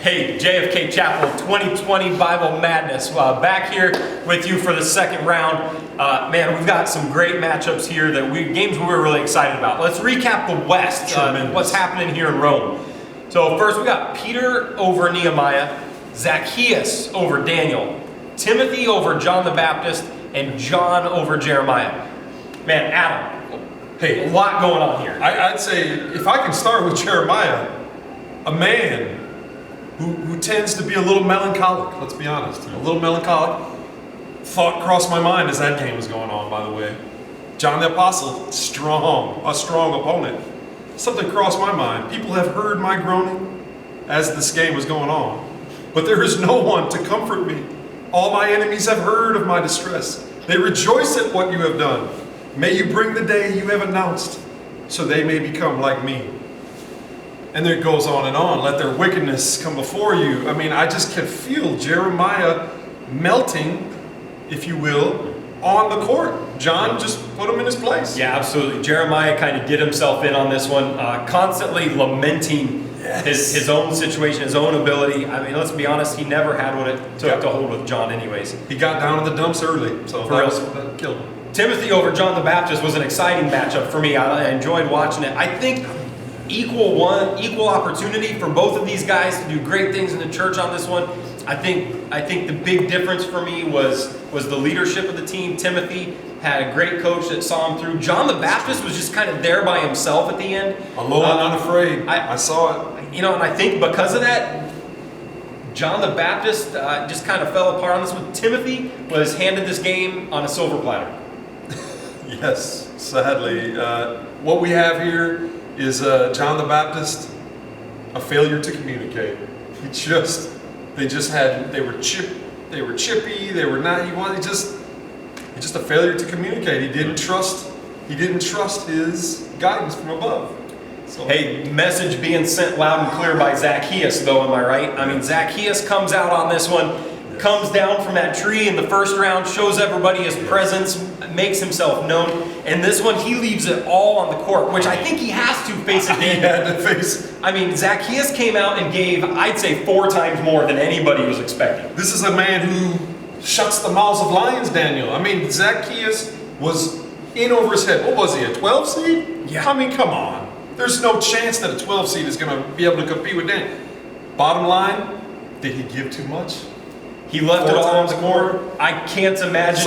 Hey, JFK Chapel 2020 Bible Madness. Back here with you for the second round. Man, we've got some great matchups here, games we're really excited about. Let's recap the West, what's happening here in Rome. So first we got Peter over Nehemiah, Zacchaeus over Daniel, Timothy over John the Baptist, and John over Jeremiah. Man, Adam, hey, a lot going on here. I'd say, if I can start with Jeremiah, a man who tends to be a little melancholic, let's be honest, a little melancholic. Thought crossed my mind as that game was going on, by the way. John the Apostle, a strong opponent. Something crossed my mind. People have heard my groaning as this game was going on, but there is no one to comfort me. All my enemies have heard of my distress. They rejoice at what you have done. May you bring the day you have announced, so they may become like me. And there it goes on and on. Let their wickedness come before you. I mean, I just can feel Jeremiah melting, if you will, on the court. John just put him in his place. Yeah, absolutely. Jeremiah kind of did himself in on this one, constantly lamenting his own situation, his own ability. I mean, let's be honest, he never had what it took to hold with John anyways. He got down in the dumps early, so that killed him. Timothy over John the Baptist was an exciting matchup for me. I enjoyed watching it. I think equal opportunity for both of these guys to do great things in the church on this one. I think the big difference for me was the leadership of the team. Timothy had a great coach that saw him through. John the Baptist was just kind of there by himself at the end. Alone and unafraid. I saw it. You know, and I think because of that, John the Baptist just kind of fell apart on this one. Timothy was handed this game on a silver platter. Yes, sadly. What we have here is John the Baptist, a failure to communicate. They were chippy, they were not, he's just a failure to communicate. He didn't trust his guidance from above. So, hey, message being sent loud and clear by Zacchaeus though, am I right? I mean, Zacchaeus comes out on this one, comes down from that tree in the first round, shows everybody his presence, makes himself known. And this one, he leaves it all on the court, which I think he has to face it. He had to face. I mean, Zacchaeus came out and gave, I'd say, 4 times more than anybody was expecting. This is a man who shuts the mouths of lions, Daniel. I mean, Zacchaeus was in over his head. What was he, a 12 seed? Yeah. I mean, come on. There's no chance that a 12 seed is going to be able to compete with Daniel. Bottom line, did he give too much? He left it all on the court. I can't imagine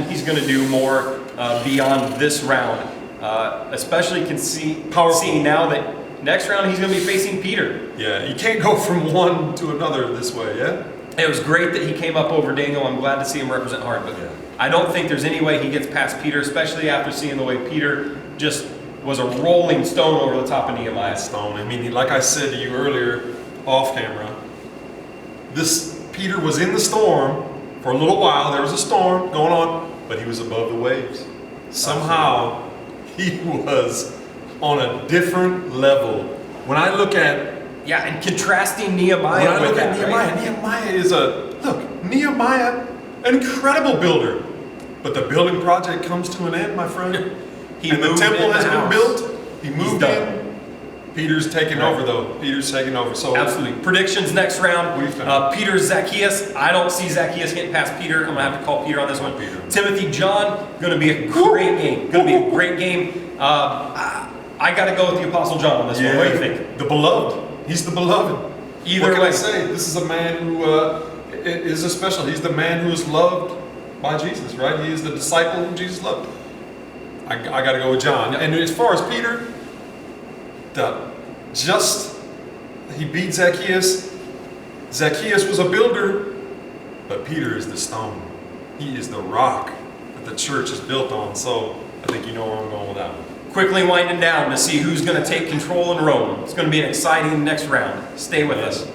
he's gonna do more beyond this round. Especially seeing now that next round he's gonna be facing Peter. Yeah, you can't go from one to another this way. Yeah. It was great that he came up over Daniel. I'm glad to see him represent hard, but I don't think there's any way he gets past Peter, especially after seeing the way Peter just was a rolling stone over the top of Nehemiah. I mean, like I said to you earlier, off camera. Peter was in the storm for a little while. There was a storm going on, but he was above the waves. Somehow, he was on a different level. When I look at and contrasting Nehemiah with that, Nehemiah, an incredible builder, but the building project comes to an end, my friend. The temple has been built. He moved in. Peter's taking over, though. Peter's taking over. So absolutely. Predictions next round. Peter, Zacchaeus. I don't see Zacchaeus getting past Peter. I'm going to have to call Peter on this one. Timothy, John. Going to be a great game. Going to be a great game. I got to go with the Apostle John on this one. What do you think? The beloved. He's the beloved. Either what can way. I say? This is a man who is a special. He's the man who is loved by Jesus, right? He is the disciple whom Jesus loved. I got to go with John. Yep. And as far as Peter, he beat Zacchaeus. Zacchaeus was a builder, but Peter is the stone. He is the rock that the church is built on. So I think you know where I'm going with that one. Quickly winding down to see who's going to take control in Rome. It's going to be an exciting next round. Stay with us.